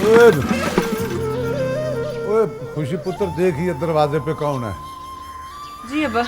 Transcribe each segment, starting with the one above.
ओए ओए खुशी पुत्र, देखिए दरवाजे पे कौन है। जी अब्बा।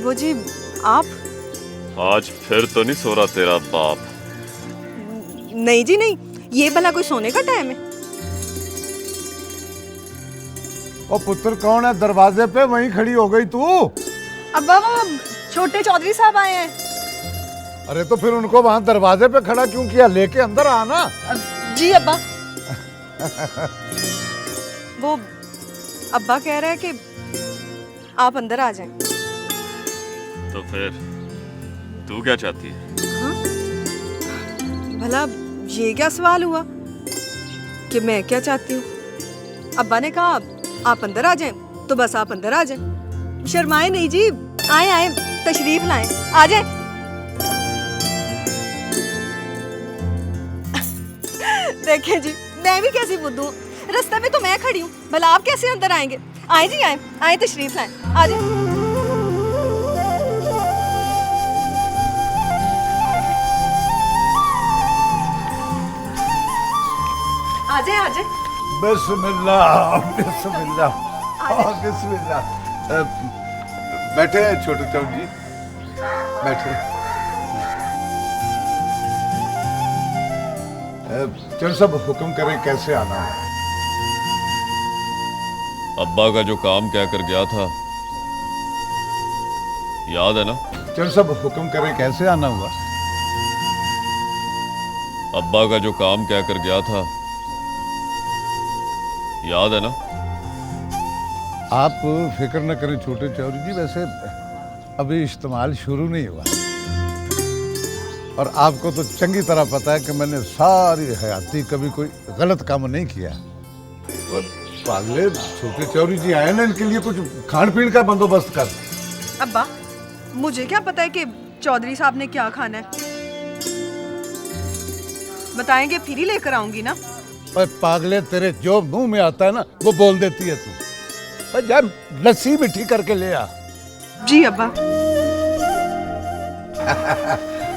वो जी आप? आज फिर तो नहीं सो रहा तेरा बाप? नहीं जी नहीं, ये भला कोई सोने का टाइम है? ओ पुत्र कौन है दरवाजे पे? वहीं खड़ी हो गई तू? अब्बा वो छोटे चौधरी साहब आए हैं। अरे तो फिर उनको वहां दरवाजे पे खड़ा क्यों किया? लेके अंदर आना। जी अब्बा। वो अब्बा कह रहे हैं कि आप अंदर आ जाएं। तो फिर तू क्या चाहती है? हाँ? भला ये क्या सवाल हुआ कि मैं क्या चाहती हूँ? अब्बा ने कहा आप अंदर आ जाएं, तो बस आप अंदर आ जाएं। शर्माए नहीं जी, आए आए तशरीफ लाएं, आ जाएं। देखें जी, मैं भी कैसी बुद्धू हूँ, रास्ते में तो मैं खड़ी हूँ, भला आप कैसे अंदर आएंगे? आए जी आए, आए तशरीफ लाएं, आ जाएं। आजे आजे। बिस्मिल्लाह बिस्मिल्लाह बिस्मिल्लाह। बैठे छोटे चौधरी जी, बैठे। चल सब हुक्म करें, कैसे आना है? अब्बा का जो काम क्या कर गया था याद है ना? चल सब हुक्म करें, कैसे आना हुआ? अब्बा का जो काम क्या कर गया था याद है ना? आप फिक्र न करें छोटे चौधरी जी, वैसे अभी इस्तेमाल शुरू नहीं हुआ और आपको तो चंगी तरह पता है कि मैंने सारी हयाती कभी कोई गलत काम नहीं किया। पागले छोटे चौधरी जी आए ना, इनके लिए कुछ खान पीन का बंदोबस्त कर। अब्बा मुझे क्या पता है कि चौधरी साहब ने क्या खाना है? बताएंगे फिर ही लेकर आऊंगी ना। पर पागले, तेरे जो मुंह में आता है ना वो बोल देती है तू। पर जा लस्सी मीठी करके ले आ। जी अब्बा।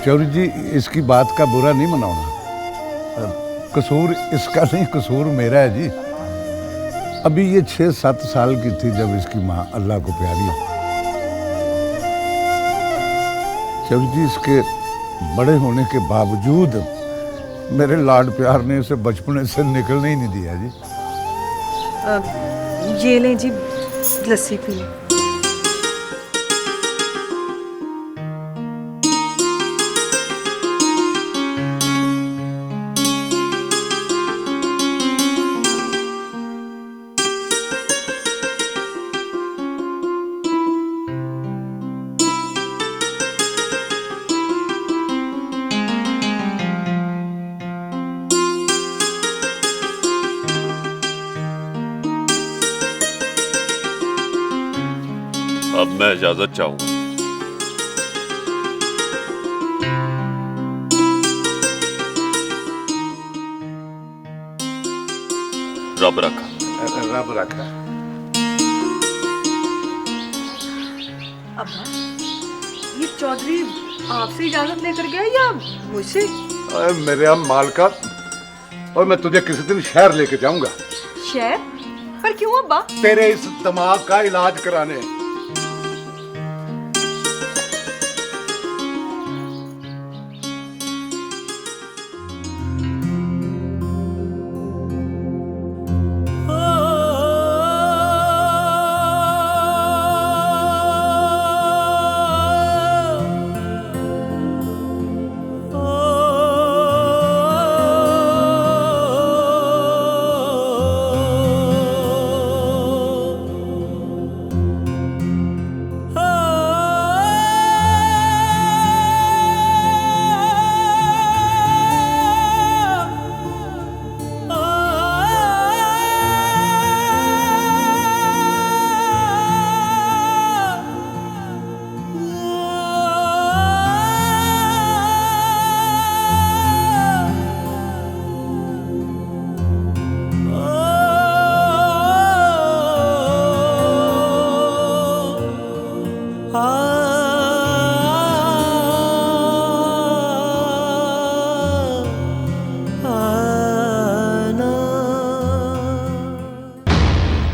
चौधरी जी इसकी बात का बुरा नहीं मनाना, कसूर इसका नहीं, कसूर मेरा है जी। अभी ये 6-7 साल की थी जब इसकी माँ अल्लाह को प्यारी हो। चौधरी जी इसके बड़े होने के बावजूद मेरे लाड प्यार ने इसे बचपने से निकलने ही नहीं दिया जी। ये लें जी, लस्सी पी लें। अब मैं इजाजत चाहूंगा। रब रखा। रब रखा। अब्बा ये चौधरी आपसे इजाजत लेकर गया या मुझसे? मेरे अब मालका, और मैं तुझे किसी दिन शहर लेके जाऊंगा। शहर? पर क्यों अब्बा? तेरे इस दिमाग का इलाज कराने।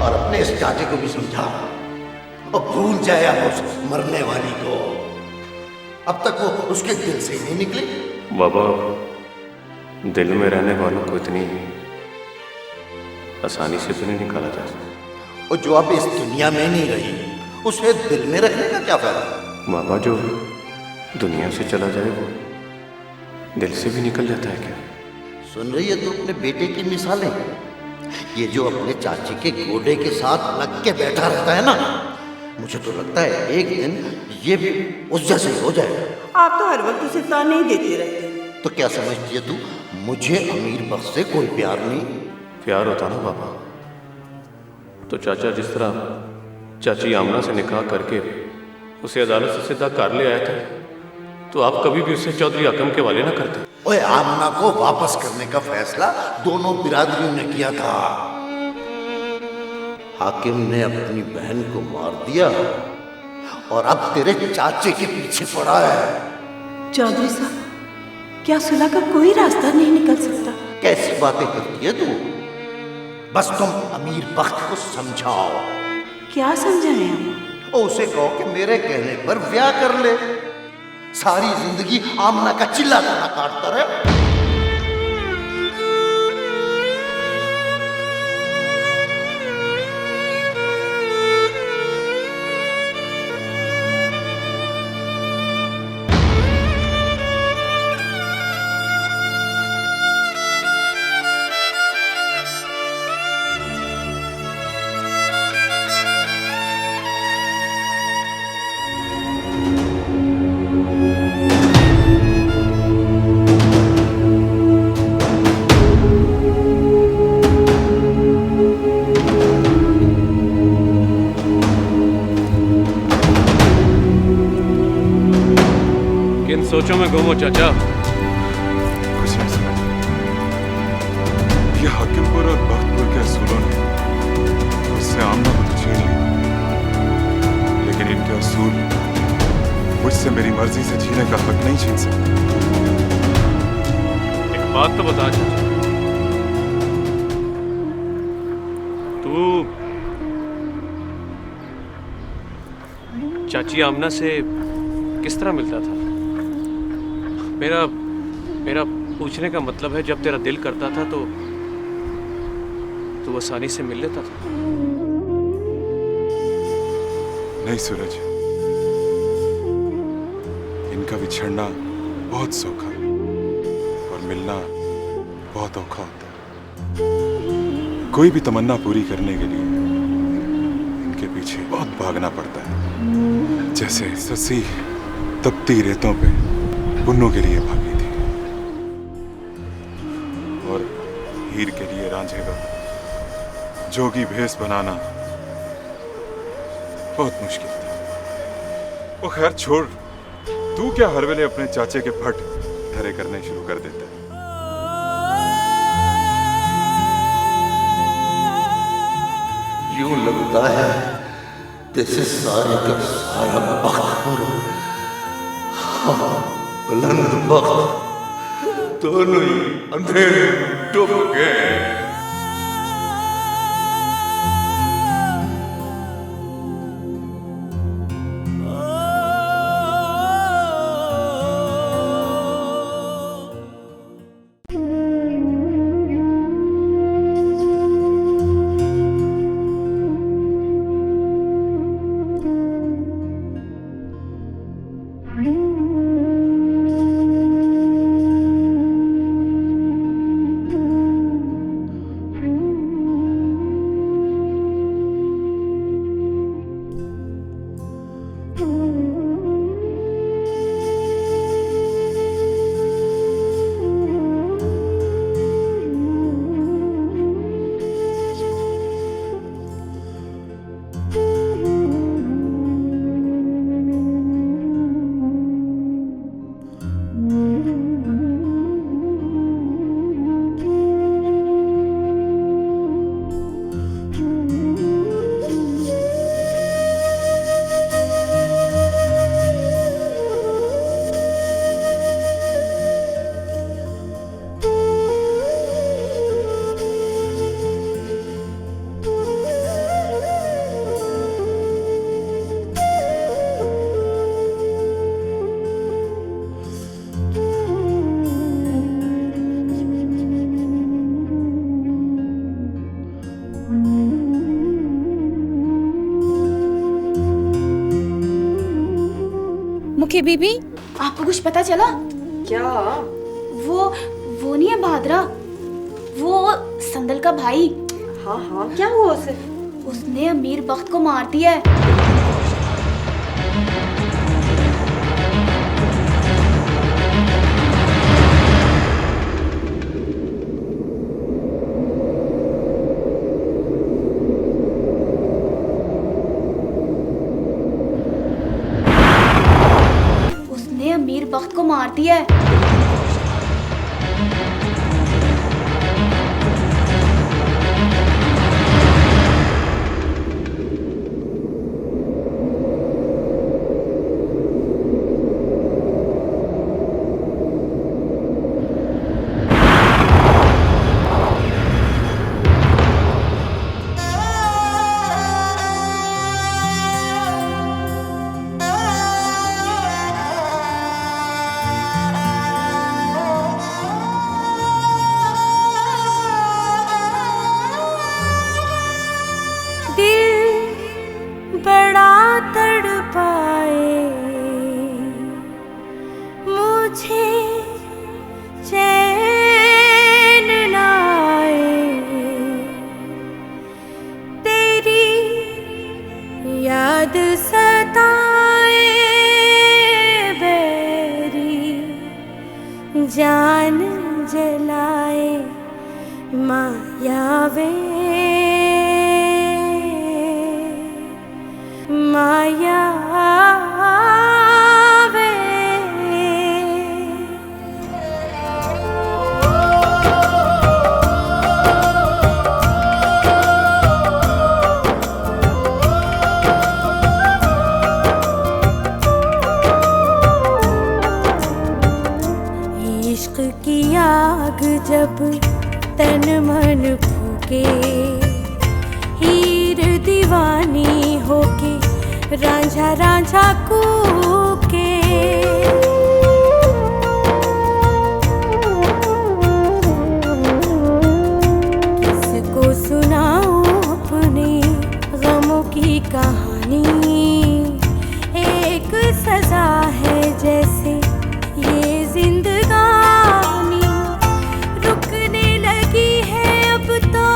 और अपने इस चाचे को भी समझा और भूल जाए अब उस मरने वाली को। अब तक वो उसके दिल से ही नहीं निकली। बाबा, दिल में रहने वालों को इतनी आसानी से तो नहीं निकाला जा सकता। और जो अब इस दुनिया में नहीं रही उसे दिल में रखने का क्या फायदा? बाबा, जो दुनिया से चला जाए वो दिल से भी निकल जाता है क्या? सुन रही है तू अपने बेटे की मिसालें? ये जो अपने चाची के गोडे के साथ लग के बैठा रहता है ना, मुझे तो लगता है एक दिन ये भी उस जैसे ही हो जाएगा। आप तो हर वक्त उसे ताने ही देते रहते। तो क्या समझती है तू, मुझे अमीर बख्श से कोई प्यार नहीं? प्यार होता ना बाबा तो चाचा जिस तरह चाची आमना से निकाह करके उसे अदालत से सीधा कार ले आया था, तो आप कभी भी उसे चौधरी आकम के वाले ना करते। ओए, आमना को वापस करने का फैसला दोनों बिरादरियों ने किया था। हाकिम ने अपनी बहन को मार दिया और अब तेरे चाचे के पीछे पड़ा है। चौधरी साहब, क्या सुलह का कोई रास्ता नहीं निकल सकता? कैसी बातें करती है तू? बस तुम अमीर बख्त को समझाओ। क्या समझाएं हम? और उसे कहो कि मेरे कहने पर ब्याह कर ले, सारी जिंदगी आमना का चिल्ला गाना काटता रहे। सोचो में गुम हो चाचा। कुछ नहीं समझ। ये हाकिमपुर और बख्तपुर के असूलों ने मुझसे आमना को तो छीन लिया, लेकिन इनके असूल मुझसे मेरी मर्जी से जीने का हक नहीं छीन सकते। एक बात तो बता चाचा, तू चाची आमना से किस तरह मिलता था? मेरा पूछने का मतलब है, जब तेरा दिल करता था तो तू आसानी से मिल लेता था? नहीं सूरज, इनका बिछड़ना बहुत सौखा और मिलना बहुत औखा होता है। कोई भी तमन्ना पूरी करने के लिए इनके पीछे बहुत भागना पड़ता है। जैसे ससी तपती रेतों पे पुन्नों के लिए भागी थी और हीर के लिए रांझे का जोगी भेष बनाना बहुत मुश्किल था। वो खैर छोड़, तू क्या हर वेले अपने चाचे के फट धरे करने शुरू कर देता है? यूं लगता है जैसे सारे का सारा बख्तपुर, बुलंद बख्त, दोनों ही अंधेरे में डूब गए। मुखी बीबी? आपको कुछ पता चला? क्या? वो नहीं है भाद्रा, वो संदल का भाई। हाँ हाँ, क्या हुआ उसे? उसने अमीर बख्त को मार दिया है। उसने अमीर बख्त को मार दिया है। जान जलाए मायावे मायावे। इश्क की आग जब तन मन फूके, हीर दीवानी होके रांझा रांझा कूके। किसको सुनाऊं अपने गमों की कहानी, एक सजा है जैसे ये जिंदगानी। रुकने लगी है अब तो,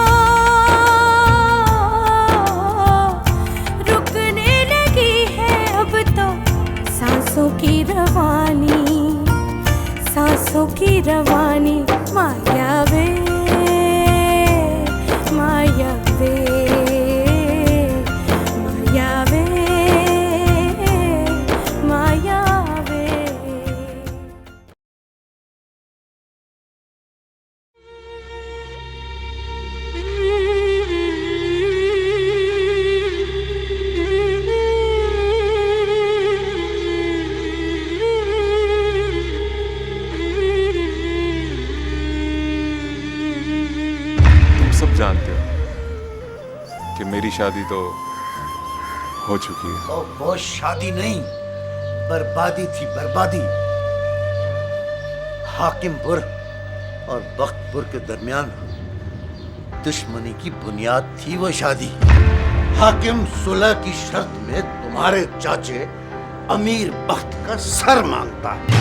रुकने लगी है अब तो सांसों की रवानी, सांसों की रवानी। मायावे मायावे मायावे मायावे। तुम सब जानते हो कि मेरी शादी तो हो चुकी है। और वो शादी नहीं, बर्बादी थी, बर्बादी। हाकिमपुर और बख्तपुर के दरमियान दुश्मनी की बुनियाद थी वो शादी। हाकिम सुलह की शर्त में तुम्हारे चाचे अमीर बख्त का सर मांगता है।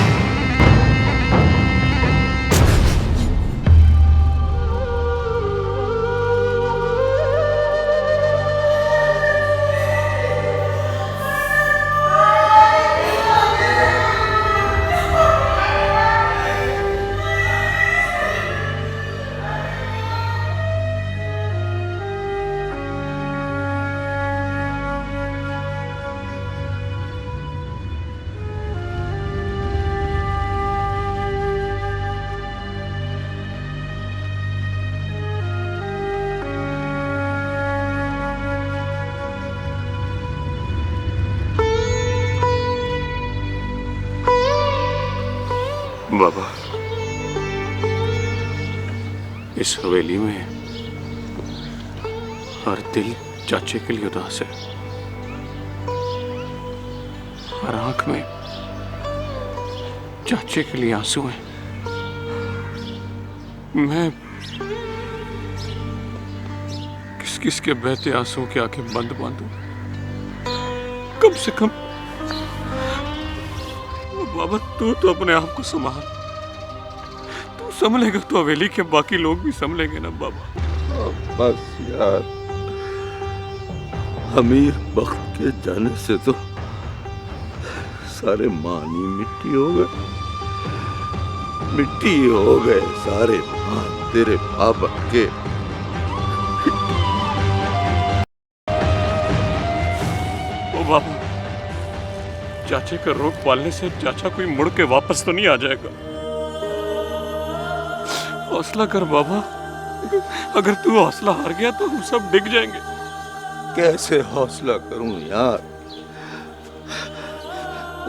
बाबा, इस हवेली में हर दिल चाचे के लिए उदास है, हर आंख में चाचे के लिए आंसू हैं। मैं किस किस के बहते आंसुओं की आंखें बंद बांधूं? कम से कम बाबा तू तो अपने आप को संभाल। तू संभलेगा तो हवेली के बाकी लोग भी संभलेंगे ना बाबा। बस यार, अमीर बख्त के जाने से तो सारे मानी मिट्टी हो गए, मिट्टी हो गए सारे मान तेरे बाबा के। ओ बाबू, चाचे का रोग पालने से चाचा कोई मुड़ के वापस तो नहीं आ जाएगा। हौसला कर बाबा, अगर तू हौसला हार गया तो हम सब डिग जाएंगे। कैसे हौसला करूं यार,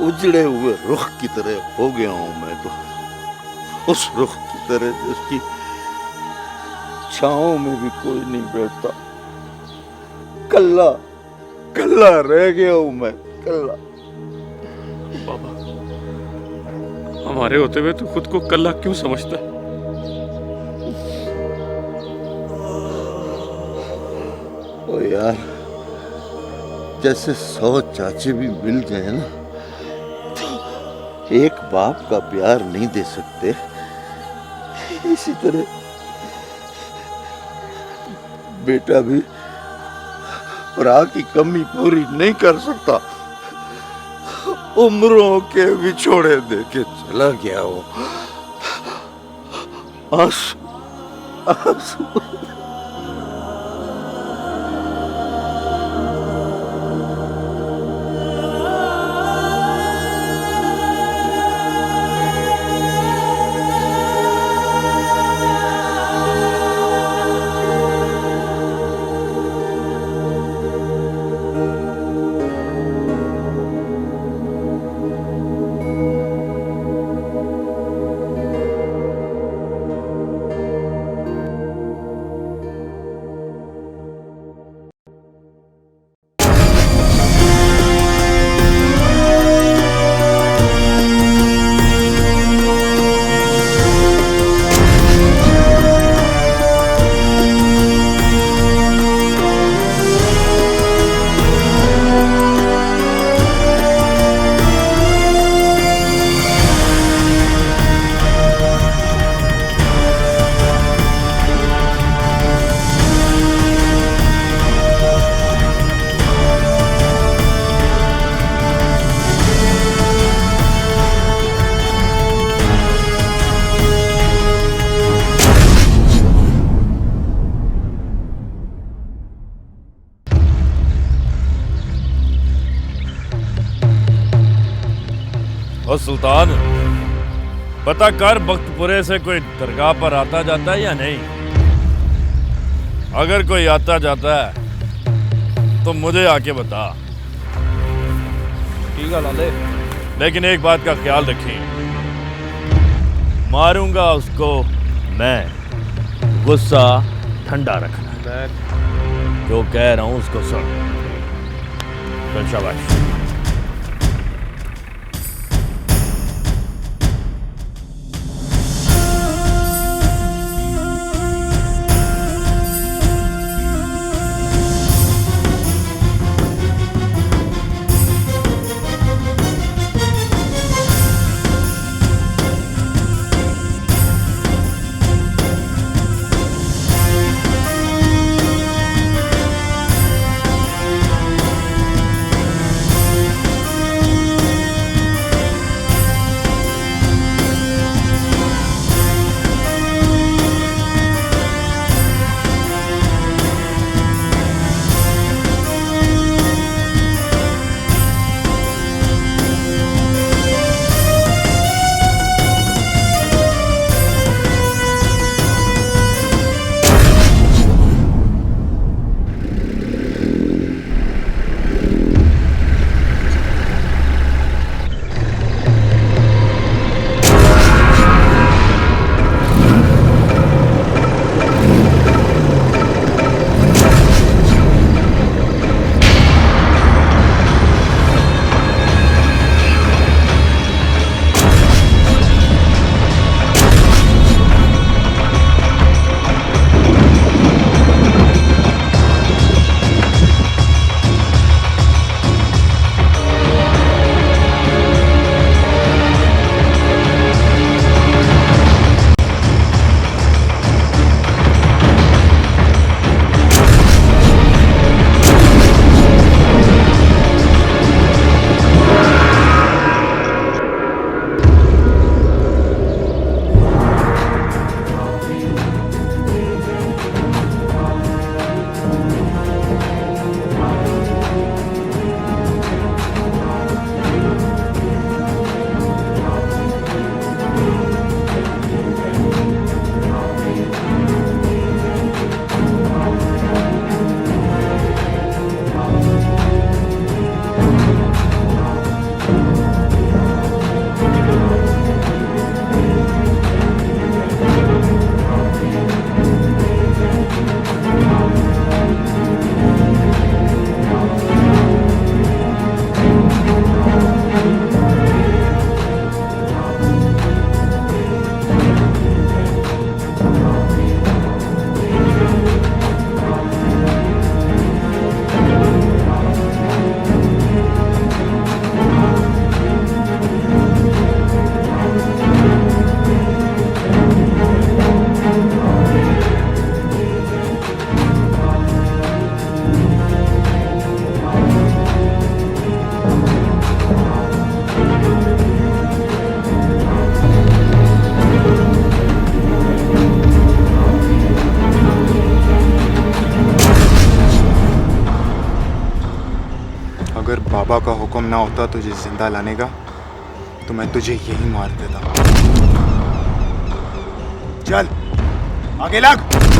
उजड़े हुए रुख की तरह हो गया हूं मैं तो, उस रुख की तरह जिसकी छांव में भी कोई नहीं बैठता। कल्ला कल्ला रह गया हूं मैं, कल्ला। बाबा, हमारे होते हुए तू खुद को कल्ला क्यों समझता है? ओ यार, जैसे 100 चाचे भी मिल गए ना तो एक बाप का प्यार नहीं दे सकते, इसी तरह बेटा भी भरा की कमी पूरी नहीं कर सकता। उम्रों के बिछोड़े देके चला गया वो, आंसू आंसू। और सुल्तान, पता कर बख्तपुरे से कोई दरगाह पर आता जाता है या नहीं? अगर कोई आता जाता है तो मुझे आके बता। ठीक है लाले, लेकिन एक बात का ख्याल रखिए, मारूंगा उसको मैं, गुस्सा ठंडा रखना। जो कह रहा हूं उसको सुन। चल शाबाश। बाबा का हुक्म ना होता तुझे जिंदा लाने का तो मैं तुझे यही मार देता। चल आगे लग।